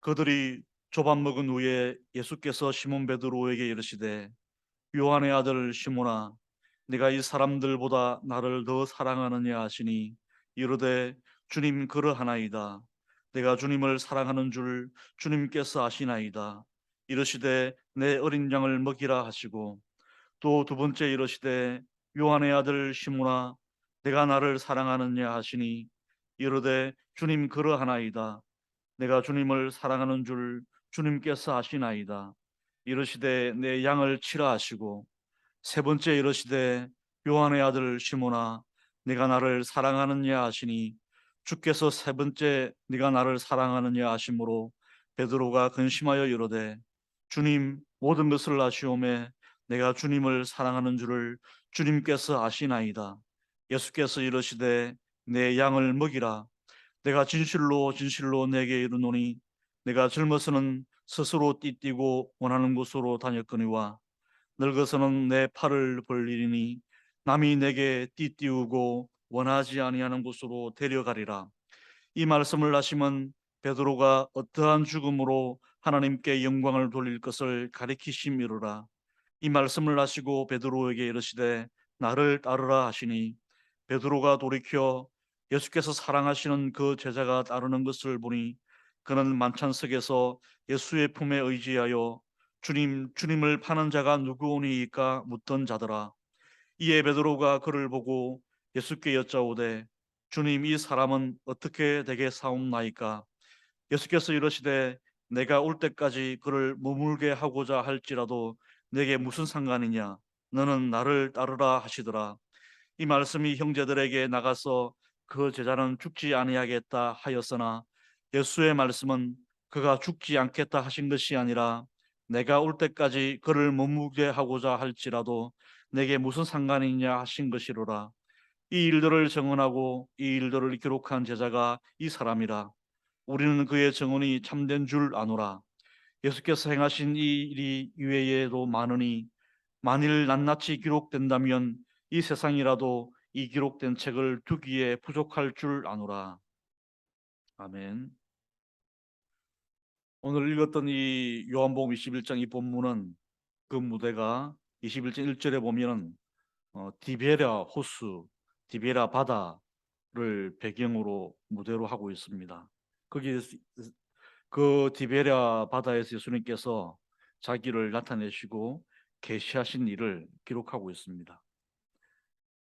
그들이 조밥 먹은 후에 예수께서 시몬 베드로에게 이르시되 요한의 아들 시몬아 네가 이 사람들보다 나를 더 사랑하느냐 하시니 이르되 주님 그러하나이다. 내가 주님을 사랑하는 줄 주님께서 아시나이다. 이르시되 내 어린 양을 먹이라 하시고 또 두 번째 이르시되 요한의 아들 시몬아 내가 나를 사랑하느냐 하시니 이르되 주님 그러하나이다. 내가 주님을 사랑하는 줄 주님께서 아시나이다. 이르시되 내 양을 치라 하시고 세 번째 이르시되 요한의 아들 시몬아 네가 나를 사랑하느냐 하시니 주께서 세 번째 네가 나를 사랑하느냐 하심으로 베드로가 근심하여 이르되 주님 모든 것을 아시오매 내가 주님을 사랑하는 줄을 주님께서 아시나이다. 예수께서 이르시되 내 양을 먹이라. 내가 진실로 진실로 내게 이르노니 내가 젊어서는 스스로 띠띠고 원하는 곳으로 다녔거니와 늙어서는 내 팔을 벌리리니 남이 내게 띠띠우고 원하지 아니하는 곳으로 데려가리라. 이 말씀을 하시면 베드로가 어떠한 죽음으로 하나님께 영광을 돌릴 것을 가리키심이로라. 이 말씀을 하시고 베드로에게 이르시되 나를 따르라 하시니 베드로가 돌이켜 예수께서 사랑하시는 그 제자가 따르는 것을 보니 그는 만찬석에서 예수의 품에 의지하여 주님, 주님을 파는 자가 누구오니이까 묻던 자더라. 이에 베드로가 그를 보고 예수께 여짜오되 주님 이 사람은 어떻게 되게 사옵나이까? 예수께서 이르시되 내가 올 때까지 그를 머물게 하고자 할지라도 내게 무슨 상관이냐? 너는 나를 따르라 하시더라. 이 말씀이 형제들에게 나가서 그 제자는 죽지 아니하겠다 하였으나 예수의 말씀은 그가 죽지 않겠다 하신 것이 아니라 내가 올 때까지 그를 머무게 하고자 할지라도 내게 무슨 상관이냐 하신 것이로라. 이 일들을 증언하고 이 일들을 기록한 제자가 이 사람이라. 우리는 그의 증언이 참된 줄 아노라. 예수께서 행하신 이 일이 이외에도 많으니 만일 낱낱이 기록된다면 이 세상이라도 이 기록된 책을 두기에 부족할 줄 아노라. 아멘. 오늘 읽었던 이 요한복음 21장 이 본문은 그 무대가 21장 1절에 보면은 디베랴 호수, 디베랴 바다를 배경으로 무대로 하고 있습니다. 거기 그 디베랴 바다에서 예수님께서 자기를 나타내시고 계시하신 일을 기록하고 있습니다.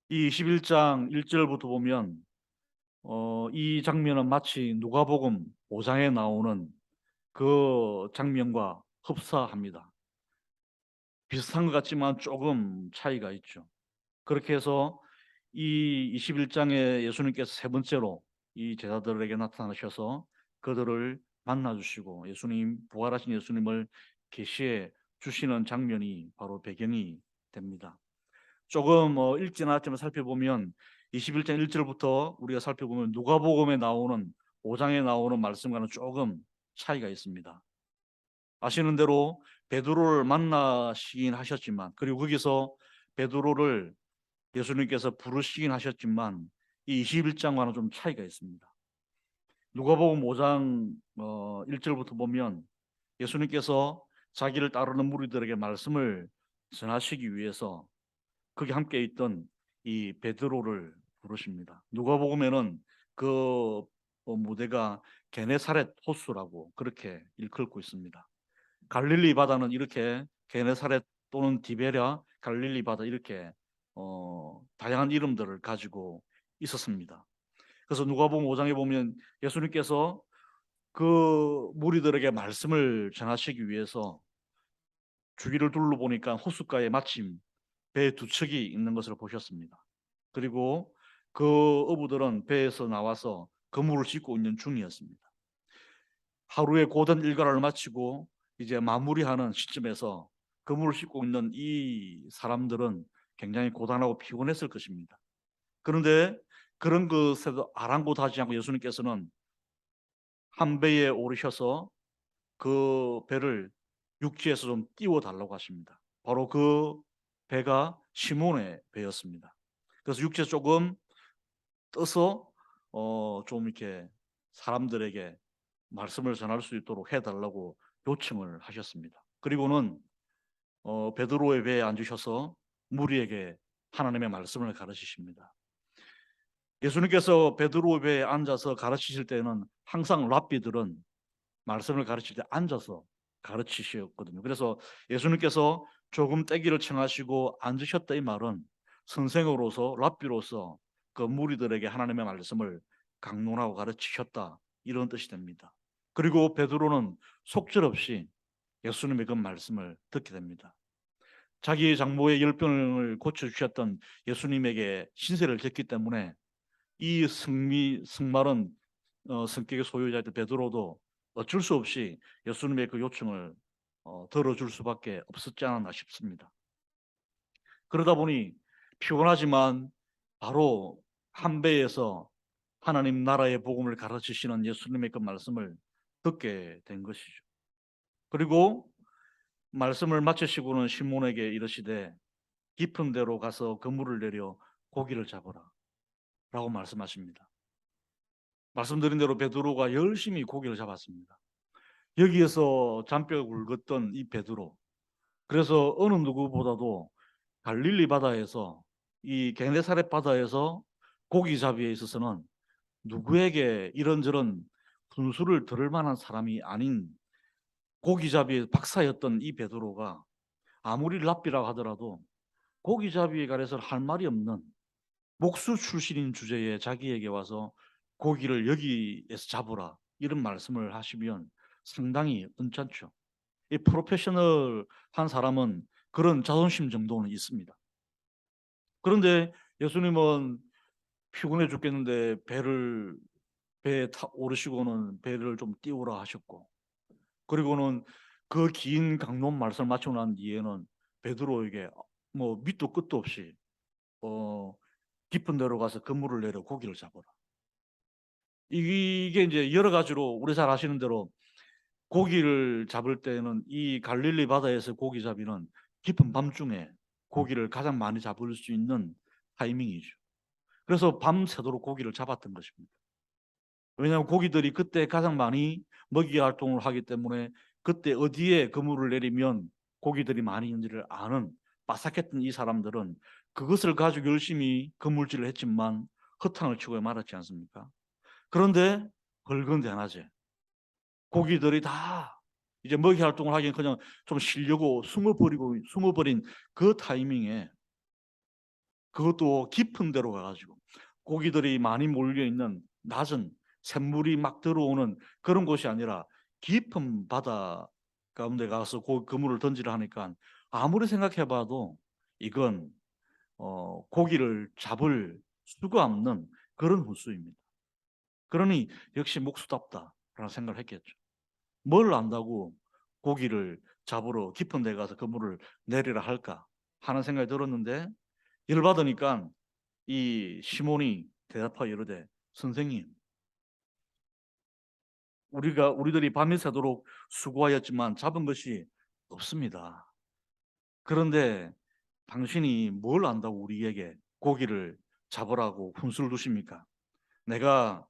이 21장 1절부터 보면 이 장면은 마치 누가복음 5장에 나오는 그 장면과 흡사합니다. 비슷한 것 같지만 조금 차이가 있죠. 그렇게 해서 이 21장에 예수님께서 세 번째로 이 제자들에게 나타나셔서 그들을 만나주시고 예수님, 부활하신 예수님을 계시해 주시는 장면이 바로 배경이 됩니다. 조금 읽지 않았지만 살펴보면 21장 1절부터 우리가 살펴보면 누가복음에 나오는 5장에 나오는 말씀과는 조금 차이가 있습니다. 아시는 대로 베드로를 만나시긴 하셨지만 그리고 거기서 베드로를 예수님께서 부르시긴 하셨지만 이 21장과는 좀 차이가 있습니다. 누가복음 5장 1절부터 보면 예수님께서 자기를 따르는 무리들에게 말씀을 전하시기 위해서 거기 함께 있던 이 베드로를 부르십니다. 누가복음에는 그 무대가 게네사렛 호수라고 그렇게 일컬고 있습니다. 갈릴리 바다는 이렇게 게네사렛 또는 디베랴, 갈릴리 바다 이렇게 다양한 이름들을 가지고 있었습니다. 그래서 누가복음 5장에 보면 예수님께서 그 무리들에게 말씀을 전하시기 위해서 주위를 둘러보니까 호숫가에 마침 배 두 척이 있는 것을 보셨습니다. 그리고 그 어부들은 배에서 나와서 그물을 씻고 있는 중이었습니다. 하루의 고된 일과를 마치고 이제 마무리하는 시점에서 그물을 씻고 있는 이 사람들은 굉장히 고단하고 피곤했을 것입니다. 그런데 그런 것에도 아랑곳하지 않고 예수님께서는 한 배에 오르셔서 그 배를 육지에서 좀 띄워달라고 하십니다. 바로 그 배가 시몬의 배였습니다. 그래서 육지에 조금 떠서 좀 이렇게 사람들에게 말씀을 전할 수 있도록 해달라고 요청을 하셨습니다. 그리고는 베드로의 배에 앉으셔서 무리에게 하나님의 말씀을 가르치십니다. 예수님께서 베드로의 배에 앉아서 가르치실 때는 항상 랍비들은 말씀을 가르칠 때 앉아서 가르치셨거든요. 그래서 예수님께서 조금 떼기를 청하시고 앉으셨다 이 말은 선생으로서 랍비로서 그 무리들에게 하나님의 말씀을 강론하고 가르치셨다 이런 뜻이 됩니다. 그리고 베드로는 속절없이 예수님의 그 말씀을 듣게 됩니다. 자기 장모의 열병을 고쳐주셨던 예수님에게 신세를 졌기 때문에 이 승마른 성격의 소유자였던 베드로도 어쩔 수 없이 예수님의 그 요청을 들어줄 수밖에 없었지 않았나 싶습니다. 그러다 보니 피곤하지만 바로 한 배에서 하나님 나라의 복음을 가르치시는 예수님의 그 말씀을 듣게 된 것이죠. 그리고 말씀을 마치시고는 시몬에게 이르시되 깊은 데로 가서 그물을 내려 고기를 잡으라 라고 말씀하십니다. 말씀드린 대로 베드로가 열심히 고기를 잡았습니다. 여기에서 잔뼈가 굵었던 이 베드로, 그래서 어느 누구보다도 갈릴리 바다에서 이 게네사렛 바다에서 고기잡이에 있어서는 누구에게 이런저런 분수를 들을 만한 사람이 아닌 고기잡이의 박사였던 이 베드로가 아무리 랍비라고 하더라도 고기잡이에 관해서 할 말이 없는 목수 출신인 주제에 자기에게 와서 고기를 여기에서 잡으라 이런 말씀을 하시면 상당히 언짢죠. 이 프로페셔널한 사람은 그런 자존심 정도는 있습니다. 그런데 예수님은 피곤해 죽겠는데 배에 오르시고는 배를 좀 띄우라 하셨고, 그리고는 그 긴 강론 말씀을 마치고 난 뒤에는 베드로에게 뭐 밑도 끝도 없이 어, 깊은 데로 가서 그물을 내려 고기를 잡아라. 이게 이제 여러 가지로 우리 잘 아시는 대로 고기를 잡을 때는 이 갈릴리 바다에서 고기잡이는 깊은 밤중에 고기를 가장 많이 잡을 수 있는 타이밍이죠. 그래서 밤새도록 고기를 잡았던 것입니다. 왜냐하면 고기들이 그때 가장 많이 먹이 활동을 하기 때문에 그때 어디에 그물을 내리면 고기들이 많이 있는지를 아는 빠삭했던 이 사람들은 그것을 가지고 열심히 그물질을 했지만 허탕을 치고 말았지 않습니까? 그런데 붉은 대낮에 고기들이 다 이제 먹이 활동을 하기엔 그냥 좀 쉬려고 숨어버린 그 타이밍에, 그것도 깊은 데로 가가지고 고기들이 많이 몰려있는 낮은 샘물이 막 들어오는 그런 곳이 아니라 깊은 바다 가운데 가서 그물을 던지려 하니까 아무리 생각해봐도 이건 고기를 잡을 수가 없는 그런 횟수입니다. 그러니 역시 목수답다라는 생각을 했겠죠. 뭘 안다고 고기를 잡으러 깊은 데 가서 그물을 내리라 할까 하는 생각이 들었는데, 열받으니까 이 시몬이 대답하여 이르되 선생님, 우리들이 밤이 새도록 수고하였지만 잡은 것이 없습니다. 그런데 당신이 뭘 안다고 우리에게 고기를 잡으라고 훈수를 두십니까? 내가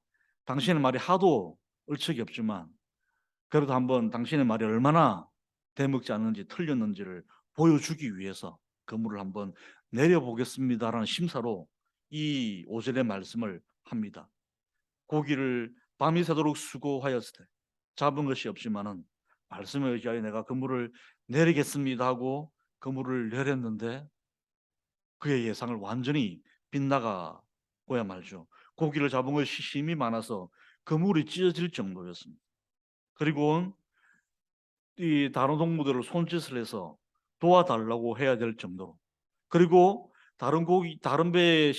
당신의 말이 하도 얼척이 없지만 그래도 한번 당신의 말이 얼마나 대먹지 않는지 틀렸는지를 보여주기 위해서 그물을 한번 내려보겠습니다라는 심사로 이 5절의 말씀을 합니다. 고기를 밤이 새도록 수고하였을 때 잡은 것이 없지만은 말씀에 의지하여 내가 그물을 내리겠습니다 하고 그물을 내렸는데 그의 예상을 완전히 빗나가고야 말죠. 고기를 잡은 것이 힘이 많아서 그물이 찢어질 정도였습니다. 그리고 이 다른 동무들을 손짓을 해서 도와달라고 해야 될 정도로, 그리고 다른 배에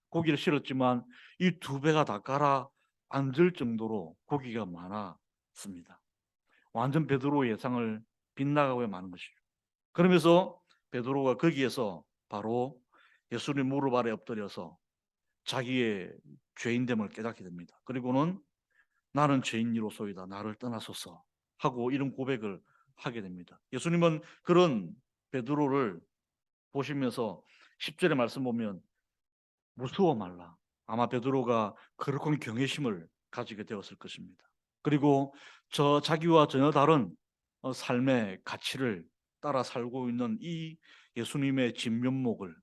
고기를 실었지만 이 두 배가 다 가라 앉을 정도로 고기가 많았습니다. 완전 베드로의 예상을 빗나가고 마는 것이죠. 그러면서 베드로가 거기에서 바로 예수님 무릎 아래 엎드려서 자기의 죄인됨을 깨닫게 됩니다. 그리고는 나는 죄인이로소이다 나를 떠나소서 하고 이런 고백을 하게 됩니다. 예수님은 그런 베드로를 보시면서 10절의 말씀 보면 무서워 말라. 아마 베드로가 그렇게 경외심을 가지게 되었을 것입니다. 그리고 자기와 전혀 다른 삶의 가치를 따라 살고 있는 이 예수님의 진면목을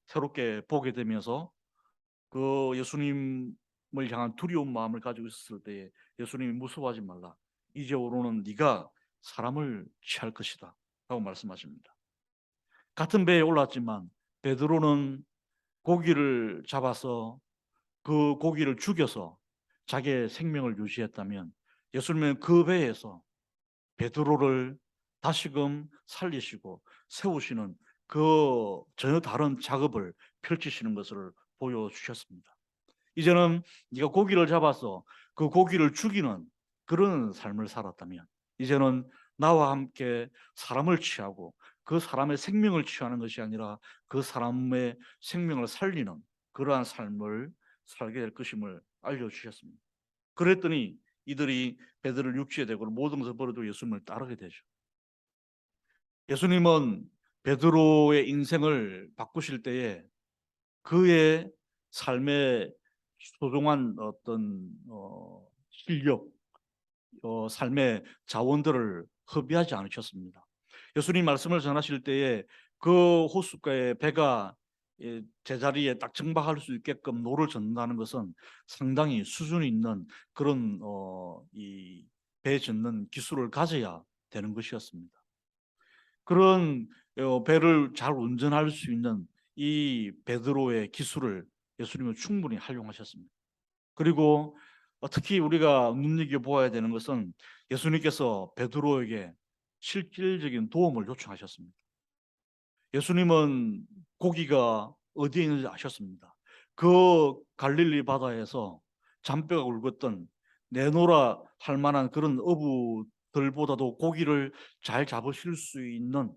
새롭게 보게 되면서 그 예수님을 향한 두려운 마음을 가지고 있었을 때에 예수님이 무서워하지 말라. 이제로는 네가 사람을 취할 것이다. 라고 말씀하십니다. 같은 배에 올랐지만 베드로는 고기를 잡아서 그 고기를 죽여서 자기의 생명을 유지했다면 예수님은 그 배에서 베드로를 다시금 살리시고 세우시는 그 전혀 다른 작업을 펼치시는 것을 보여주셨습니다. 이제는 네가 고기를 잡아서 그 고기를 죽이는 그런 삶을 살았다면 이제는 나와 함께 사람을 취하고 그 사람의 생명을 취하는 것이 아니라 그 사람의 생명을 살리는 그러한 삶을 살게 될 것임을 알려주셨습니다. 그랬더니 이들이 베드로를 육지에 대고 모든 것을 버려두고 예수님을 따르게 되죠. 예수님은 베드로의 인생을 바꾸실 때에 그의 삶의 소중한 어떤 실력, 삶의 자원들을 허비하지 않으셨습니다. 예수님 말씀을 전하실 때에 그 호숫가에 배가 제자리에 딱 정박할 수 있게끔 노를 젓는다는 것은 상당히 수준이 있는 그런 이 배 젓는 기술을 가져야 되는 것이었습니다. 그런 배를 잘 운전할 수 있는 이 베드로의 기술을 예수님은 충분히 활용하셨습니다. 그리고 특히 우리가 눈여겨보아야 되는 것은 예수님께서 베드로에게 실질적인 도움을 요청하셨습니다. 예수님은 고기가 어디에 있는지 아셨습니다. 그 갈릴리 바다에서 잔뼈가 굵었던 내노라 할 만한 그런 어부들보다도 고기를 잘 잡으실 수 있는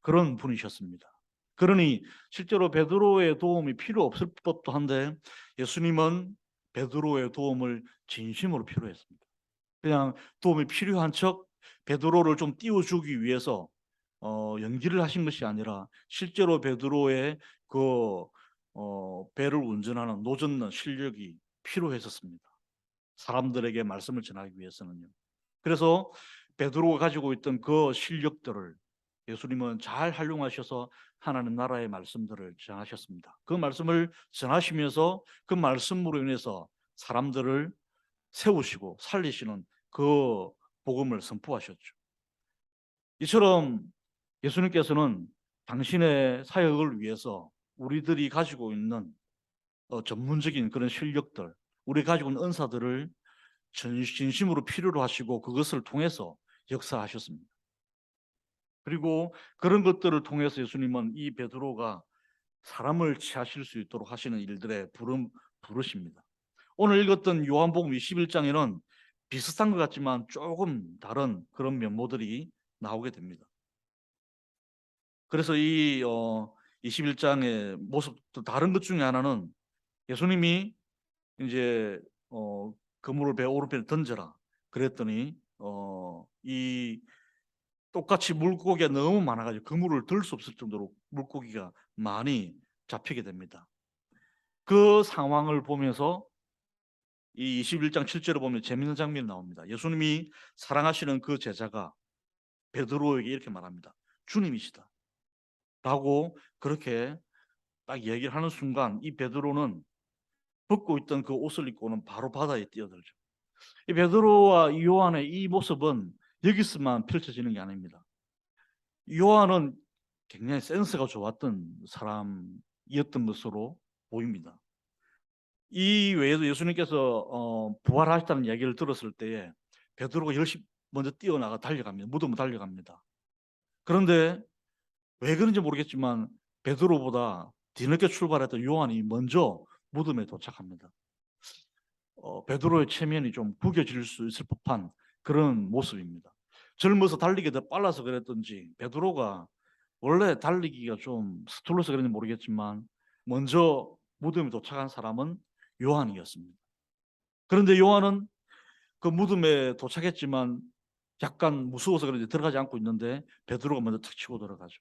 그런 분이셨습니다. 그러니 실제로 베드로의 도움이 필요 없을 법도 한데 예수님은 베드로의 도움을 진심으로 필요했습니다. 그냥 도움이 필요한 척 베드로를 좀 띄워주기 위해서 연기를 하신 것이 아니라 실제로 베드로의 그 배를 운전하는 노젓는 실력이 필요했었습니다. 사람들에게 말씀을 전하기 위해서는요. 그래서 베드로가 가지고 있던 그 실력들을 예수님은 잘 활용하셔서 하나님 나라의 말씀들을 전하셨습니다. 그 말씀을 전하시면서 그 말씀으로 인해서 사람들을 세우시고 살리시는 그 복음을 선포하셨죠. 이처럼 예수님께서는 당신의 사역을 위해서 우리들이 가지고 있는 전문적인 그런 실력들, 우리 가지고 있는 은사들을 진심으로 필요로 하시고 그것을 통해서 역사하셨습니다. 그리고 그런 것들을 통해서 예수님은 이 베드로가 사람을 취하실 수 있도록 하시는 일들에 부르십니다. 오늘 읽었던 요한복음 21장에는 비슷한 것 같지만 조금 다른 그런 면모들이 나오게 됩니다. 그래서 이 21장의 모습 또 다른 것 중에 하나는 예수님이 이제 그물을 배 오른편에 던져라 그랬더니 이 똑같이 물고기가 너무 많아가지고 그물을 들 수 없을 정도로 물고기가 많이 잡히게 됩니다. 그 상황을 보면서 이 21장 7절을 보면 재밌는 장면이 나옵니다. 예수님이 사랑하시는 그 제자가 베드로에게 이렇게 말합니다. 주님이시다. 라고 그렇게 딱 얘기를 하는 순간 이 베드로는 벗고 있던 그 옷을 입고는 바로 바다에 뛰어들죠. 이 베드로와 요한의 이 모습은 여기서만 펼쳐지는 게 아닙니다. 요한은 굉장히 센스가 좋았던 사람이었던 것으로 보입니다. 이 외에도 예수님께서 부활하셨다는 얘기를 들었을 때에 베드로가 열심히 먼저 뛰어나가 달려갑니다. 무덤으로 달려갑니다. 그런데 왜 그런지 모르겠지만 베드로보다 뒤늦게 출발했던 요한이 먼저 무덤에 도착합니다. 베드로의 체면이 좀 구겨질 수 있을 법한 그런 모습입니다. 젊어서 달리기 더 빨라서 그랬던지 베드로가 원래 달리기가 좀 서툴러서 그런지 모르겠지만 먼저 무덤에 도착한 사람은 요한이었습니다. 그런데 요한은 그 무덤에 도착했지만 약간 무서워서 그런지 들어가지 않고 있는데 베드로가 먼저 탁 치고 들어가죠.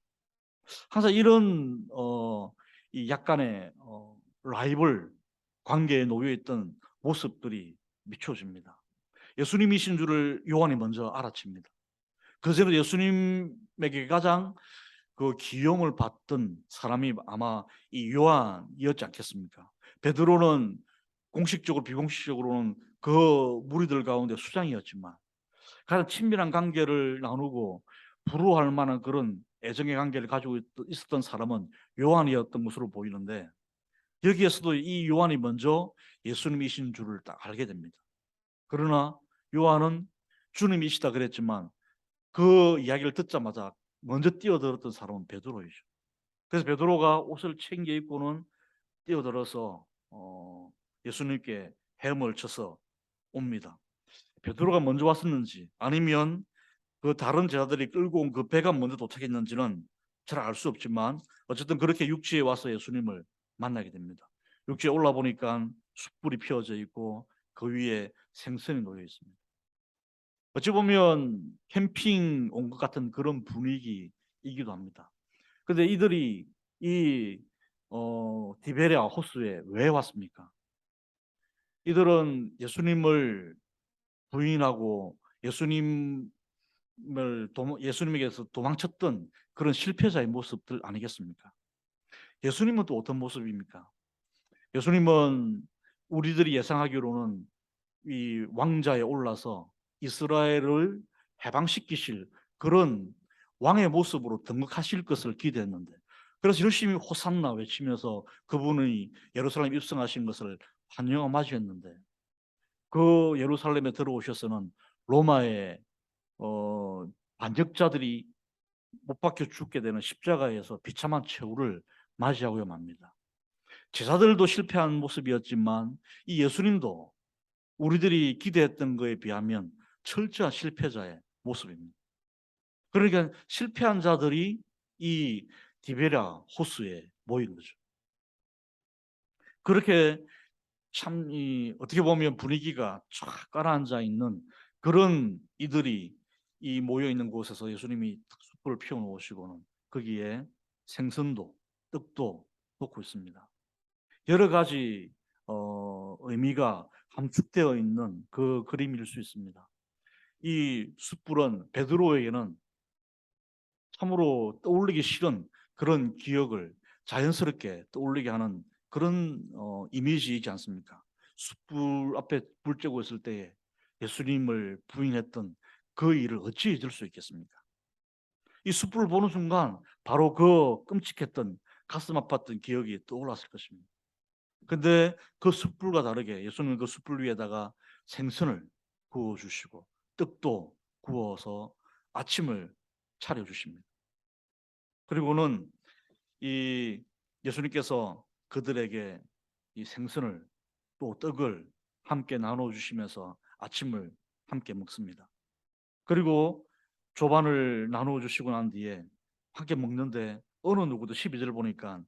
항상 이런 이 약간의 라이벌 관계에 놓여 있던 모습들이 비춰집니다. 예수님이신 줄을 요한이 먼저 알아챕니다. 그전에 예수님에게 가장 그 기용을 받던 사람이 아마 이 요한이었지 않겠습니까? 베드로는 공식적으로 비공식적으로는 그 무리들 가운데 수장이었지만 가장 친밀한 관계를 나누고 부러워할 만한 그런 애정의 관계를 가지고 있었던 사람은 요한이었던 것으로 보이는데, 여기에서도 이 요한이 먼저 예수님이신 줄을 딱 알게 됩니다. 그러나 요한은 주님이시다 그랬지만 그 이야기를 듣자마자 먼저 뛰어들었던 사람은 베드로이죠. 그래서 베드로가 옷을 챙겨 입고는 뛰어들어서 예수님께 헤엄을 쳐서 옵니다. 베드로가 먼저 왔었는지 아니면 그 다른 제자들이 끌고 온 그 배가 먼저 도착했는지는 잘 알 수 없지만 어쨌든 그렇게 육지에 와서 예수님을 만나게 됩니다. 육지에 올라 보니까 숯불이 피어져 있고 그 위에 생선이 놓여 있습니다. 어찌 보면 캠핑 온 것 같은 그런 분위기이기도 합니다. 그런데 이들이 이 디베랴 호수에 왜 왔습니까? 이들은 예수님을 부인하고 예수님에게서 도망쳤던 그런 실패자의 모습들 아니겠습니까? 예수님은 또 어떤 모습입니까? 예수님은 우리들이 예상하기로는 이 왕자에 올라서 이스라엘을 해방시키실 그런 왕의 모습으로 등극하실 것을 기대했는데, 그래서 열심히 호산나 외치면서 그분이 예루살렘에 입성하신 것을 환영하고 맞이했는데, 그 예루살렘에 들어오셔서는 로마의 반역자들이 못 박혀 죽게 되는 십자가에서 비참한 최후를 맞이하고야 맙니다. 제자들도 실패한 모습이었지만 이 예수님도 우리들이 기대했던 것에 비하면 철저한 실패자의 모습입니다. 그러니까 실패한 자들이 이 디베랴 호수에 모인 거죠. 그렇게 참 어떻게 보면 분위기가 쫙 가라앉아 있는 그런 이들이 이 모여 있는 곳에서 예수님이 숯불을 피워 놓으시고는 거기에 생선도 떡도 놓고 있습니다. 여러 가지 의미가 함축되어 있는 그 그림일 수 있습니다. 이 숯불은 베드로에게는 참으로 떠올리기 싫은 그런 기억을 자연스럽게 떠올리게 하는 그런 이미지이지 않습니까? 숯불 앞에 불 쬐고 있을 때에 예수님을 부인했던 그 일을 어찌 잊을 수 있겠습니까? 이 숯불을 보는 순간 바로 그 끔찍했던 가슴 아팠던 기억이 떠올랐을 것입니다. 근데 그 숯불과 다르게 예수님은 그 숯불 위에다가 생선을 구워 주시고 떡도 구워서 아침을 차려 주십니다. 그리고는 이 예수님께서 그들에게 이 생선을 또 떡을 함께 나눠 주시면서 아침을 함께 먹습니다. 그리고 조반을 나누어 주시고 난 뒤에 함께 먹는데 어느 누구도 12절 보니까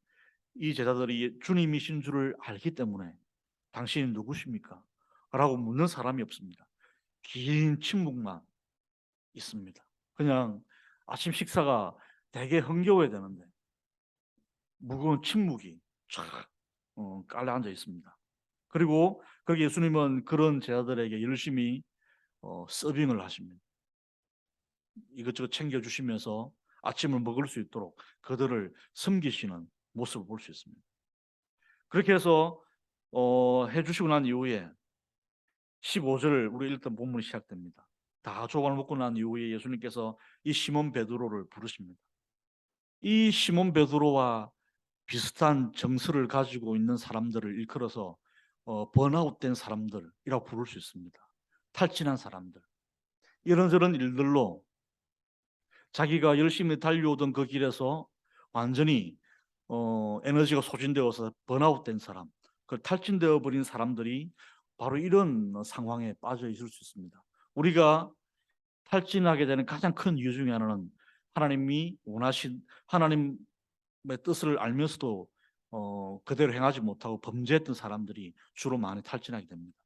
이 제자들이 주님이신 줄을 알기 때문에 당신이 누구십니까? 라고 묻는 사람이 없습니다. 긴 침묵만 있습니다. 그냥 아침 식사가 되게 흥겨워야 되는데 무거운 침묵이 쫙 깔려 앉아 있습니다. 그리고 거기 예수님은 그런 제자들에게 열심히 서빙을 하십니다. 이것저것 챙겨주시면서 아침을 먹을 수 있도록 그들을 섬기시는 모습을 볼 수 있습니다. 그렇게 해서 해주시고 난 이후에 15절 우리 읽던 본문이 시작됩니다. 다 조각을 먹고 난 이후에 예수님께서 이 시몬 베드로를 부르십니다. 이 시몬 베드로와 비슷한 정서를 가지고 있는 사람들을 일컬어서 번아웃된 사람들이라고 부를 수 있습니다. 탈진한 사람들. 이런저런 일들로 자기가 열심히 달려오던 그 길에서 완전히 에너지가 소진되어서 번아웃된 사람, 그 탈진되어 버린 사람들이 바로 이런 상황에 빠져 있을 수 있습니다. 우리가 탈진하게 되는 가장 큰 이유 중에 하나는 하나님이 원하신 하나님의 뜻을 알면서도 그대로 행하지 못하고 범죄했던 사람들이 주로 많이 탈진하게 됩니다.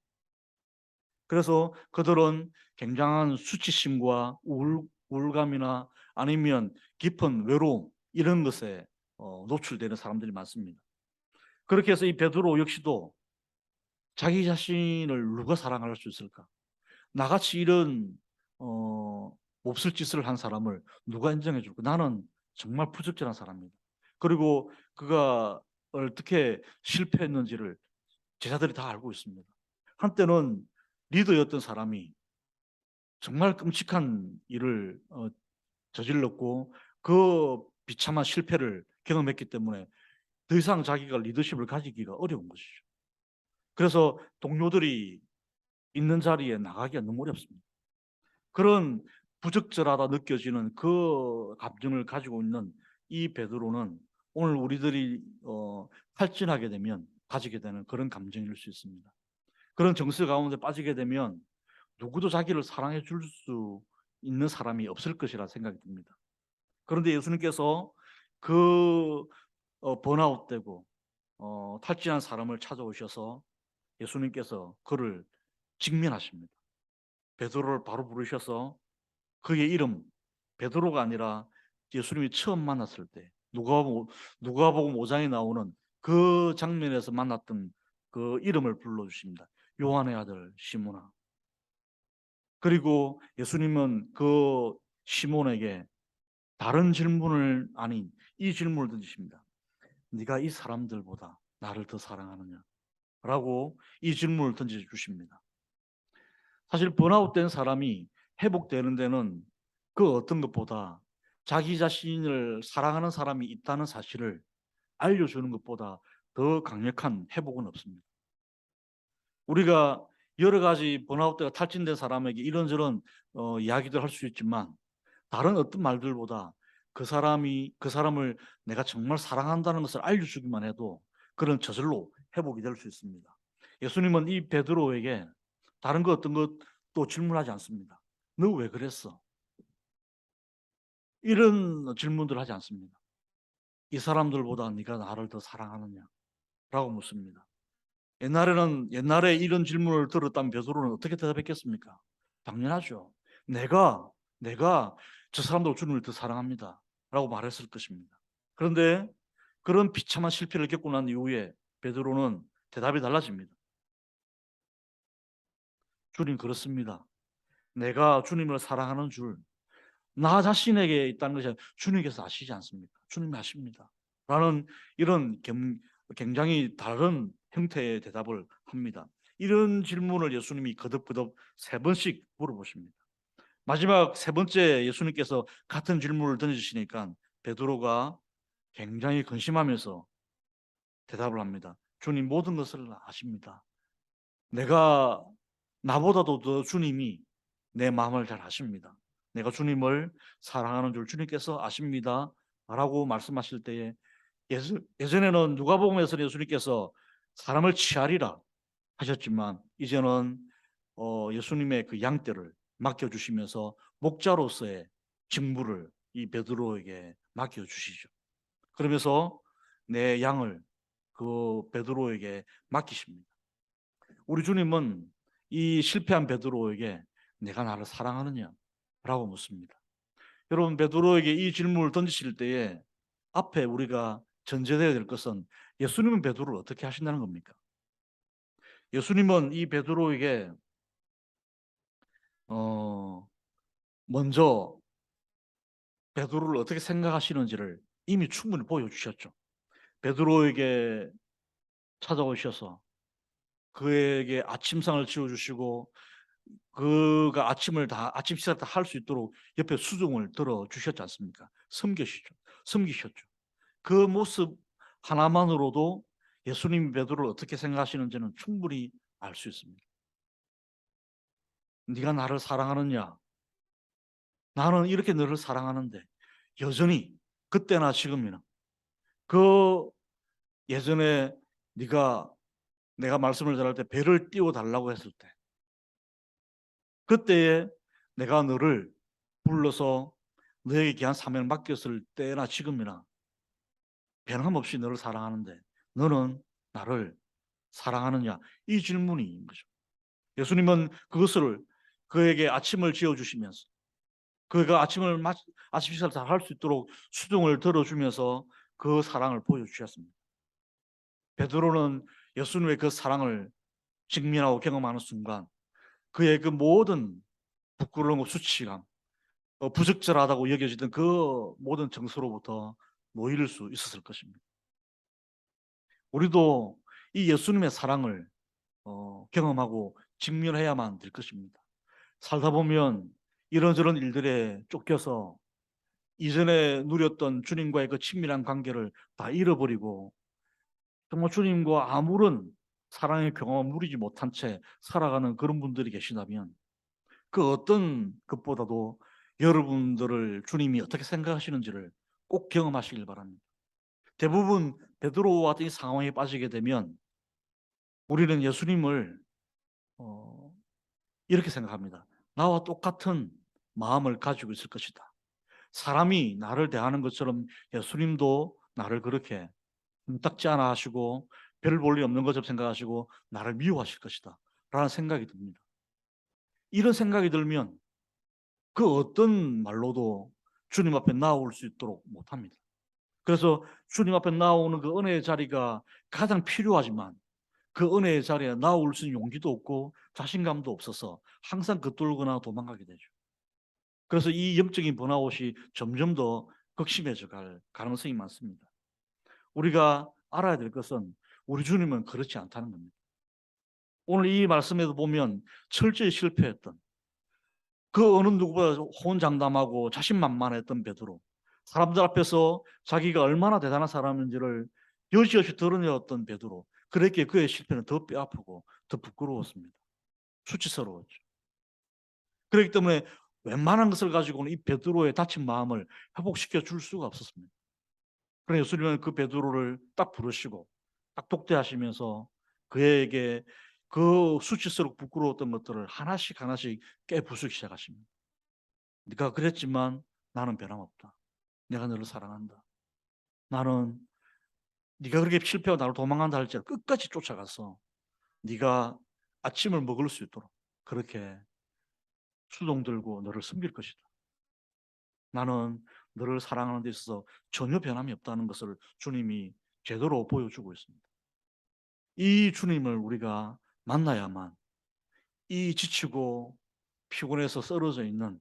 그래서 그들은 굉장한 수치심과 우울감이나 아니면 깊은 외로움 이런 것에 노출되는 사람들이 많습니다. 그렇게 해서 이 베드로 역시도 자기 자신을 누가 사랑할 수 있을까? 나같이 이런 몹쓸 짓을 한 사람을 누가 인정해 줄까? 나는 정말 부적절한 사람이다. 그리고 그가 어떻게 실패했는지를 제자들이 다 알고 있습니다. 한때는 리더였던 사람이 정말 끔찍한 일을 저질렀고 그 비참한 실패를 경험했기 때문에 더 이상 자기가 리더십을 가지기가 어려운 것이죠. 그래서 동료들이 있는 자리에 나가기가 너무 어렵습니다. 그런 부적절하다 느껴지는 그 감정을 가지고 있는 이 베드로는 오늘 우리들이 탈진하게 되면 가지게 되는 그런 감정일 수 있습니다. 그런 정서 가운데 빠지게 되면 누구도 자기를 사랑해 줄 수 있는 사람이 없을 것이라 생각이 듭니다. 그런데 예수님께서 그 번아웃되고 탈진한 사람을 찾아오셔서 예수님께서 그를 직면하십니다. 베드로를 바로 부르셔서 그의 이름 베드로가 아니라 예수님이 처음 만났을 때 누가복음 5장에 나오는 그 장면에서 만났던 그 이름을 불러주십니다. 요한의 아들 시몬아. 그리고 예수님은 그 시몬에게 다른 질문을 아닌 이 질문을 던지십니다. 네가 이 사람들보다 나를 더 사랑하느냐? 라고 이 질문을 던져주십니다. 사실 번아웃된 사람이 회복되는 데는 그 어떤 것보다 자기 자신을 사랑하는 사람이 있다는 사실을 알려주는 것보다 더 강력한 회복은 없습니다. 우리가 여러 가지 번아웃되어 탈진된 사람에게 이런저런 이야기들 할 수 있지만 다른 어떤 말들보다 그 사람을 내가 정말 사랑한다는 것을 알려주기만 해도 그런 저절로 회복이 될 수 있습니다. 예수님은 이 베드로에게 다른 거 어떤 것도 질문하지 않습니다. 너 왜 그랬어? 이런 질문들 하지 않습니다. 이 사람들보다 네가 나를 더 사랑하느냐? 라고 묻습니다. 옛날에 이런 질문을 들었다면 베드로는 어떻게 대답했겠습니까? 당연하죠. 내가 저 사람들 주님을 더 사랑합니다. 라고 말했을 것입니다. 그런데 그런 비참한 실패를 겪고 난 이후에 베드로는 대답이 달라집니다. 주님 그렇습니다. 내가 주님을 사랑하는 줄 나 자신에게 있다는 것이 주님께서 아시지 않습니까? 주님이 아십니다. 라는 이런 굉장히 다른 형태의 대답을 합니다. 이런 질문을 예수님이 거듭거듭 세 번씩 물어보십니다. 마지막 세 번째 예수님께서 같은 질문을 던지시니까 베드로가 굉장히 근심하면서 대답을 합니다. 주님 모든 것을 아십니다. 내가 나보다도 더 주님이 내 마음을 잘 아십니다. 내가 주님을 사랑하는 줄 주님께서 아십니다. 라고 말씀하실 때에 예전에는 누가복음에서 예수님께서 사람을 치하리라 하셨지만 이제는 예수님의 그 양떼를 맡겨주시면서 목자로서의 직무를 이 베드로에게 맡겨주시죠. 그러면서 내 양을 그 베드로에게 맡기십니다. 우리 주님은 이 실패한 베드로에게 내가 나를 사랑하느냐? 라고 묻습니다. 여러분 베드로에게 이 질문을 던지실 때에 앞에 우리가 전제되어야 될 것은 예수님은 베드로를 어떻게 하신다는 겁니까? 예수님은 이 베드로에게 어, 먼저 베드로를 어떻게 생각하시는지를 이미 충분히 보여주셨죠. 베드로에게 찾아오셔서 그에게 아침상을 지어주시고 그가 아침 식사를 다 할 수 있도록 옆에 수종을 들어 주셨지 않습니까? 섬기셨죠. 그 모습 하나만으로도 예수님이 베드로를 어떻게 생각하시는지는 충분히 알 수 있습니다. 네가 나를 사랑하느냐? 나는 이렇게 너를 사랑하는데 여전히 그때나 지금이나 그 예전에 네가 내가 말씀을 전할 때 배를 띄워 달라고 했을 때 그때에 내가 너를 불러서 너에게 귀한 사명을 맡겼을 때나 지금이나 변함없이 너를 사랑하는데 너는 나를 사랑하느냐? 이 질문인 거죠. 예수님은 그것을 그에게 아침을 지어주시면서 그가 아침 식사를 다 할 수 있도록 수종을 들어주면서 그 사랑을 보여주셨습니다. 베드로는 예수님의 그 사랑을 직면하고 경험하는 순간 그의 그 모든 부끄러운 것, 수치감, 부적절하다고 여겨지던 그 모든 정서로부터 놓일 수 있었을 것입니다. 우리도 이 예수님의 사랑을 경험하고 직면해야만 될 것입니다. 살다 보면 이런저런 일들에 쫓겨서 이전에 누렸던 주님과의 그 친밀한 관계를 다 잃어버리고 정말 주님과 아무런 사랑의 경험을 누리지 못한 채 살아가는 그런 분들이 계시다면 그 어떤 것보다도 여러분들을 주님이 어떻게 생각하시는지를 꼭 경험하시길 바랍니다. 대부분 베드로와 같은 이 상황에 빠지게 되면 우리는 예수님을 어, 이렇게 생각합니다. 나와 똑같은 마음을 가지고 있을 것이다. 사람이 나를 대하는 것처럼 예수님도 나를 그렇게 흠딱지 않아 하시고 별 볼 일 없는 것처럼 생각하시고 나를 미워하실 것이다 라는 생각이 듭니다. 이런 생각이 들면 그 어떤 말로도 주님 앞에 나올 수 있도록 못합니다. 그래서 주님 앞에 나오는 그 은혜의 자리가 가장 필요하지만 그 은혜의 자리에 나올 수 있는 용기도 없고 자신감도 없어서 항상 겉돌거나 도망가게 되죠. 그래서 이 영적인 번아웃이 점점 더 극심해져 갈 가능성이 많습니다. 우리가 알아야 될 것은 우리 주님은 그렇지 않다는 겁니다. 오늘 이 말씀에도 보면 철저히 실패했던 그 어느 누구보다 호언장담하고 자신만만했던 베드로, 사람들 앞에서 자기가 얼마나 대단한 사람인지를 여지없이 드러내었던 베드로, 그랬기에 그의 실패는 더 뼈아프고 더 부끄러웠습니다. 수치스러웠죠. 그렇기 때문에 웬만한 것을 가지고는 이 베드로의 다친 마음을 회복시켜 줄 수가 없었습니다. 그래서 예수님은 그 베드로를 딱 부르시고 딱 독대하시면서 그에게 그 수치스럽고 부끄러웠던 것들을 하나씩 하나씩 깨부수기 시작하십니다. 네가 그랬지만 나는 변함없다. 내가 너를 사랑한다. 나는 네가 그렇게 실패하고 나를 도망간다 할지라도 끝까지 쫓아가서 네가 아침을 먹을 수 있도록 그렇게 수동 들고 너를 섬길 것이다. 나는 너를 사랑하는 데 있어서 전혀 변함이 없다는 것을 주님이 제대로 보여주고 있습니다. 이 주님을 우리가 만나야만 이 지치고 피곤해서 쓰러져 있는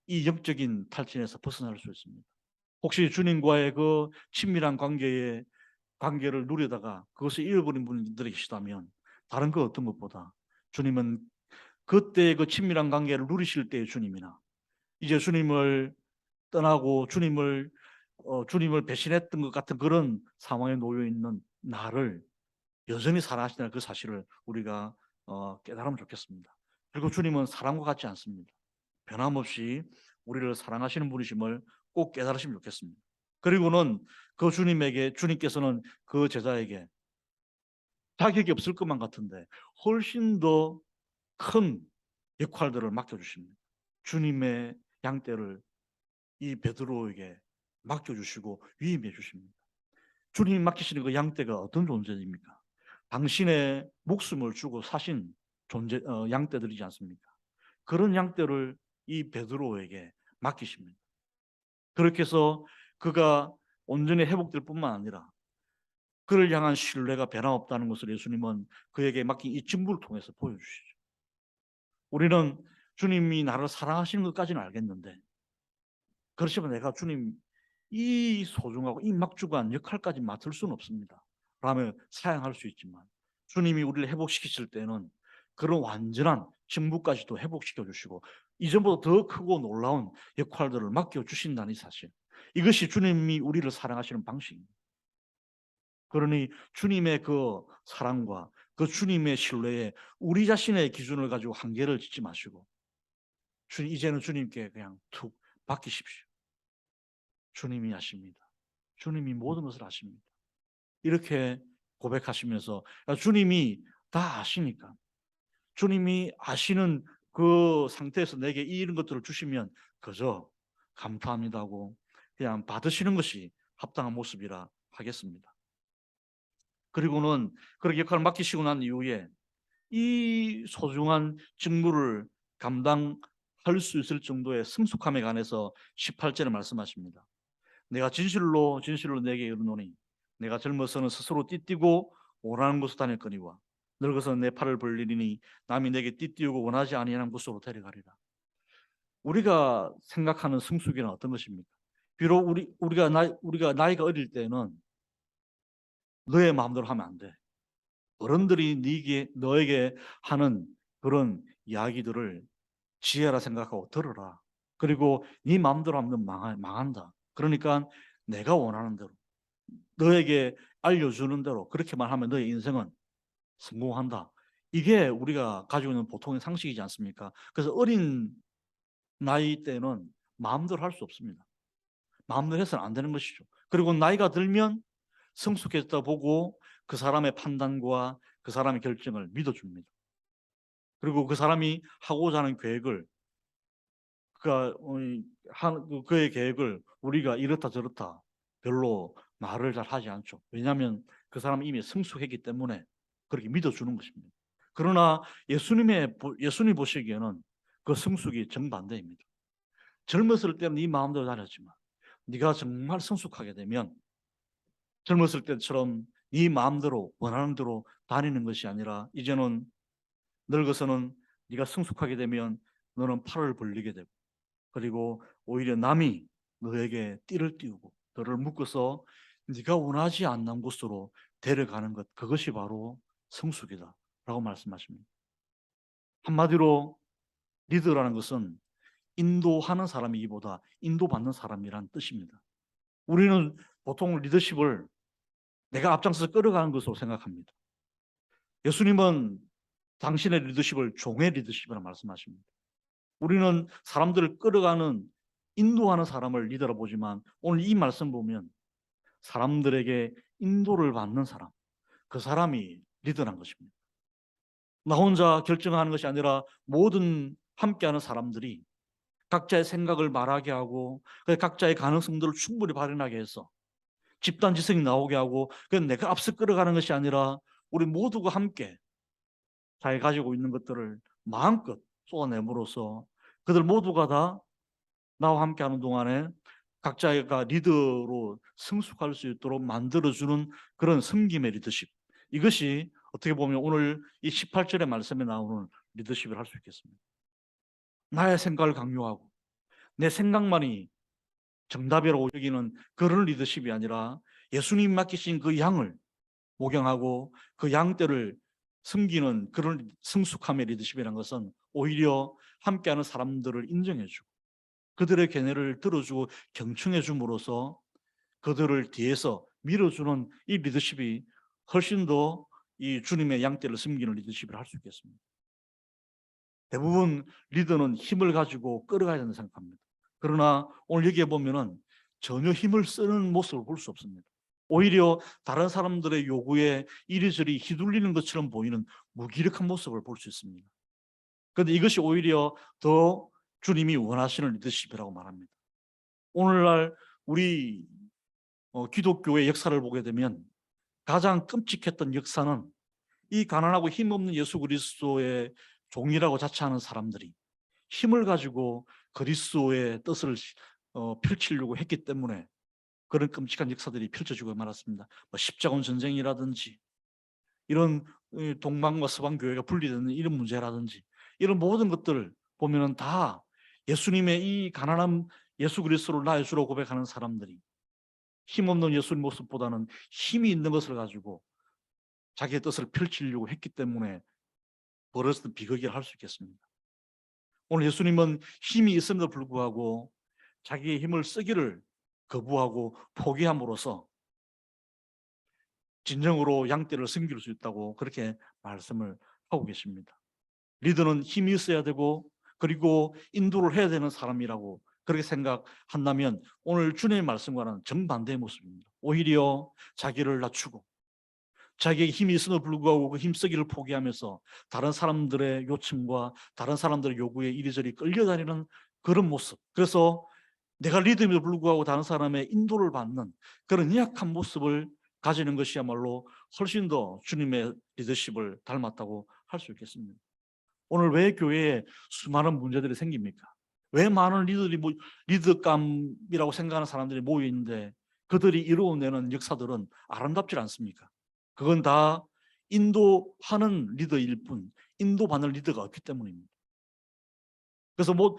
이 영적인 탈진에서 벗어날 수 있습니다. 혹시 주님과의 그 친밀한 관계를 누리다가 그것을 잃어버린 분들이 계시다면 다른 그 어떤 것보다 주님은 그때 그 친밀한 관계를 누리실 때의 주님이나 이제 주님을 떠나고 주님을 배신했던 것 같은 그런 상황에 놓여 있는 나를 여전히 사랑하시다는 그 사실을 우리가 깨달으면 좋겠습니다. 그리고 주님은 사람과 같지 않습니다. 변함없이 우리를 사랑하시는 분이심을 꼭 깨달으시면 좋겠습니다. 그리고는 그 주님께서는 그 제자에게 자격이 없을 것만 같은데 훨씬 더 큰 역할들을 맡겨주십니다. 주님의 양떼를 이 베드로에게 맡겨주시고 위임해 주십니다. 주님이 맡기시는 그 양떼가 어떤 존재입니까? 당신의 목숨을 주고 사신 양떼들이지 않습니까? 그런 양떼를 이 베드로에게 맡기십니다. 그렇게 해서 그가 온전히 회복될 뿐만 아니라 그를 향한 신뢰가 변함없다는 것을 예수님은 그에게 맡긴 이 직무를 통해서 보여주시죠. 우리는 주님이 나를 사랑하시는 것까지는 알겠는데 그렇지만 내가 주님 이 소중하고 이 막중한 역할까지 맡을 수는 없습니다. 라며 사양할 수 있지만 주님이 우리를 회복시키실 때는 그런 완전한 직무까지도 회복시켜 주시고 이전보다 더 크고 놀라운 역할들을 맡겨 주신다는 사실. 이것이 주님이 우리를 사랑하시는 방식입니다. 그러니 주님의 그 사랑과 그 주님의 신뢰에 우리 자신의 기준을 가지고 한계를 짓지 마시고 이제는 주님께 그냥 툭 맡기십시오. 주님이 아십니다. 주님이 모든 것을 아십니다. 이렇게 고백하시면서 주님이 다 아시니까 주님이 아시는 그 상태에서 내게 이런 것들을 주시면 그저 감사합니다고 그냥 받으시는 것이 합당한 모습이라 하겠습니다. 그리고는 그렇게 역할을 맡기시고 난 이후에 이 소중한 직무를 감당할 수 있을 정도의 성숙함에 관해서 18절에 말씀하십니다. 내가 진실로 내게 이르노니 내가 젊어서는 스스로 띠띠고 오라는 곳을 다녔거니와 늙어서 내 팔을 벌리니 남이 내게 띠띠우고 원하지 아니하는 곳으로 데려가리라. 우리가 생각하는 성숙이는 어떤 것입니까? 비록 우리가 나이가 어릴 때는 너의 마음대로 하면 안 돼. 어른들이 너에게 하는 그런 이야기들을 지혜라 생각하고 들어라. 그리고 네 마음대로 하면 망한다. 그러니까 내가 원하는 대로 너에게 알려주는 대로 그렇게만 하면 너의 인생은 성공한다. 이게 우리가 가지고 있는 보통의 상식이지 않습니까? 그래서 어린 나이 때는 마음대로 할 수 없습니다. 마음대로 해서는 안 되는 것이죠. 그리고 나이가 들면 성숙했다 보고 그 사람의 판단과 그 사람의 결정을 믿어줍니다. 그리고 그 사람이 하고자 하는 계획을 그의 계획을 우리가 이렇다 저렇다 별로 말을 잘 하지 않죠. 왜냐하면 그 사람은 이미 성숙했기 때문에 그렇게 믿어주는 것입니다. 그러나 예수님 보시기에는 그 성숙이 정반대입니다. 젊었을 때는 네 마음대로 다녔지만 네가 정말 성숙하게 되면 젊었을 때처럼 네 마음대로 원하는 대로 다니는 것이 아니라 이제는 늙어서는 네가 성숙하게 되면 너는 팔을 벌리게 되고 그리고 오히려 남이 너에게 띠를 띄우고 너를 묶어서 네가 원하지 않는 곳으로 데려가는 것, 그것이 바로 성숙이다 라고 말씀하십니다. 한마디로 리더라는 것은 인도하는 사람이기보다 인도받는 사람이란 뜻입니다. 우리는 보통 리더십을 내가 앞장서서 끌어가는 것으로 생각합니다. 예수님은 당신의 리더십을 종의 리더십이라고 말씀하십니다. 우리는 사람들을 끌어가는 인도하는 사람을 리더로 보지만 오늘 이 말씀 보면 사람들에게 인도를 받는 사람, 그 사람이 리더란 것입니다. 나 혼자 결정하는 것이 아니라 모든 함께하는 사람들이 각자의 생각을 말하게 하고 각자의 가능성들을 충분히 발현하게 해서 집단 지성이 나오게 하고 내가 앞서 끌어가는 것이 아니라 우리 모두가 함께 자기 가지고 있는 것들을 마음껏 쏟아내므로써 그들 모두가 다 나와 함께하는 동안에 각자가 리더로 성숙할 수 있도록 만들어주는 그런 섬김의 리더십. 이것이 어떻게 보면 오늘 이 18절의 말씀에 나오는 리더십을 할 수 있겠습니다. 나의 생각을 강요하고 내 생각만이 정답이라고 여기는 그런 리더십이 아니라 예수님 맡기신 그 양을 목양하고 그 양떼를 섬기는 그런 성숙함의 리더십이라는 것은 오히려 함께하는 사람들을 인정해주고 그들의 견해를 들어주고 경청해 줌으로써 그들을 뒤에서 밀어주는 이 리더십이 훨씬 더 이 주님의 양떼를 섬기는 리더십을 할 수 있겠습니다. 대부분 리더는 힘을 가지고 끌어가야 된다고 생각합니다. 그러나 오늘 여기에 보면은 전혀 힘을 쓰는 모습을 볼 수 없습니다. 오히려 다른 사람들의 요구에 이리저리 휘둘리는 것처럼 보이는 무기력한 모습을 볼 수 있습니다. 그런데 이것이 오히려 더 주님이 원하시는 리더십이라고 말합니다. 오늘날 우리 기독교의 역사를 보게 되면 가장 끔찍했던 역사는 이 가난하고 힘없는 예수 그리스도의 종이라고 자처하는 사람들이 힘을 가지고 그리스도의 뜻을 펼치려고 했기 때문에 그런 끔찍한 역사들이 펼쳐지고 말았습니다. 십자군 전쟁이라든지 이런 동방과 서방 교회가 분리되는 이런 문제라든지 이런 모든 것들을 보면은 다 예수님의 이 가난한 예수 그리스도를 나의 주로 고백하는 사람들이 힘없는 예수님 모습보다는 힘이 있는 것을 가지고 자기의 뜻을 펼치려고 했기 때문에 벌어졌던 비극이라 할 수 있겠습니다. 오늘 예수님은 힘이 있음에도 불구하고 자기의 힘을 쓰기를 거부하고 포기함으로써 진정으로 양떼를 섬길 수 있다고 그렇게 말씀을 하고 계십니다. 리더는 힘이 있어야 되고 그리고 인도를 해야 되는 사람이라고 그렇게 생각한다면 오늘 주님의 말씀과는 정반대의 모습입니다. 오히려 자기를 낮추고 자기에게 힘이 있음에도 불구하고 그 힘쓰기를 포기하면서 다른 사람들의 요청과 다른 사람들의 요구에 이리저리 끌려다니는 그런 모습. 그래서 내가 리더임에도 불구하고 다른 사람의 인도를 받는 그런 연약한 모습을 가지는 것이야말로 훨씬 더 주님의 리더십을 닮았다고 할 수 있겠습니다. 오늘 왜 교회에 수많은 문제들이 생깁니까? 왜 많은 리더감이라고 생각하는 사람들이 모여 있는데 그들이 이루어내는 역사들은 아름답지 않습니까? 그건 다 인도하는 리더일 뿐 인도받는 리더가 없기 때문입니다. 그래서 뭐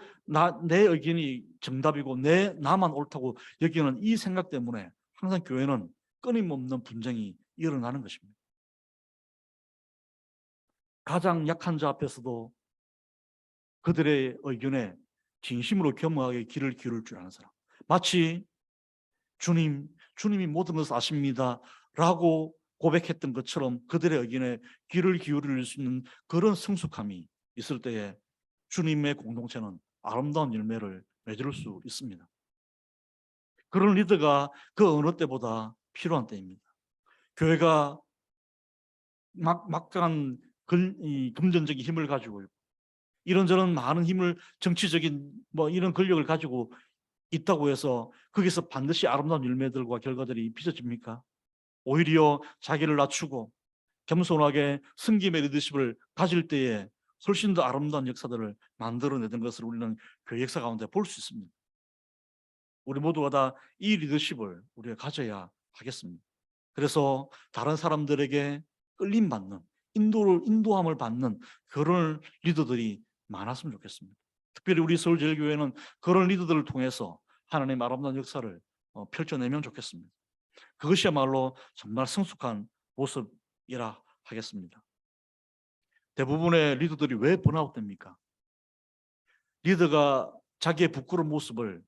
내 의견이 정답이고 나만 옳다고 여기는 이 생각 때문에 항상 교회는 끊임없는 분쟁이 일어나는 것입니다. 가장 약한 자 앞에서도 그들의 의견에 진심으로 겸허하게 귀를 기울일 줄 아는 사람. 마치 주님이 모든 것을 아십니다 라고 고백했던 것처럼 그들의 의견에 귀를 기울일 수 있는 그런 성숙함이 있을 때에 주님의 공동체는 아름다운 열매를 맺을 수 있습니다. 그런 리더가 그 어느 때보다 필요한 때입니다. 교회가 막강한 금전적인 힘을 가지고 있고 이런저런 많은 힘을 정치적인 뭐 이런 권력을 가지고 있다고 해서 거기서 반드시 아름다운 열매들과 결과들이 빚어집니까? 오히려 자기를 낮추고 겸손하게 섬김의 리더십을 가질 때에 훨씬 더 아름다운 역사들을 만들어내는 것을 우리는 교회 역사 가운데 볼 수 있습니다. 우리 모두가 다 이 리더십을 우리가 가져야 하겠습니다. 그래서 다른 사람들에게 끌림받는 인도함을 받는 그런 리더들이 많았으면 좋겠습니다. 특별히 우리 서울제일교회는 그런 리더들을 통해서 하나님의 아름다운 역사를 펼쳐내면 좋겠습니다. 그것이야말로 정말 성숙한 모습이라 하겠습니다. 대부분의 리더들이 왜 번아웃됩니까? 리더가 자기의 부끄러운 모습을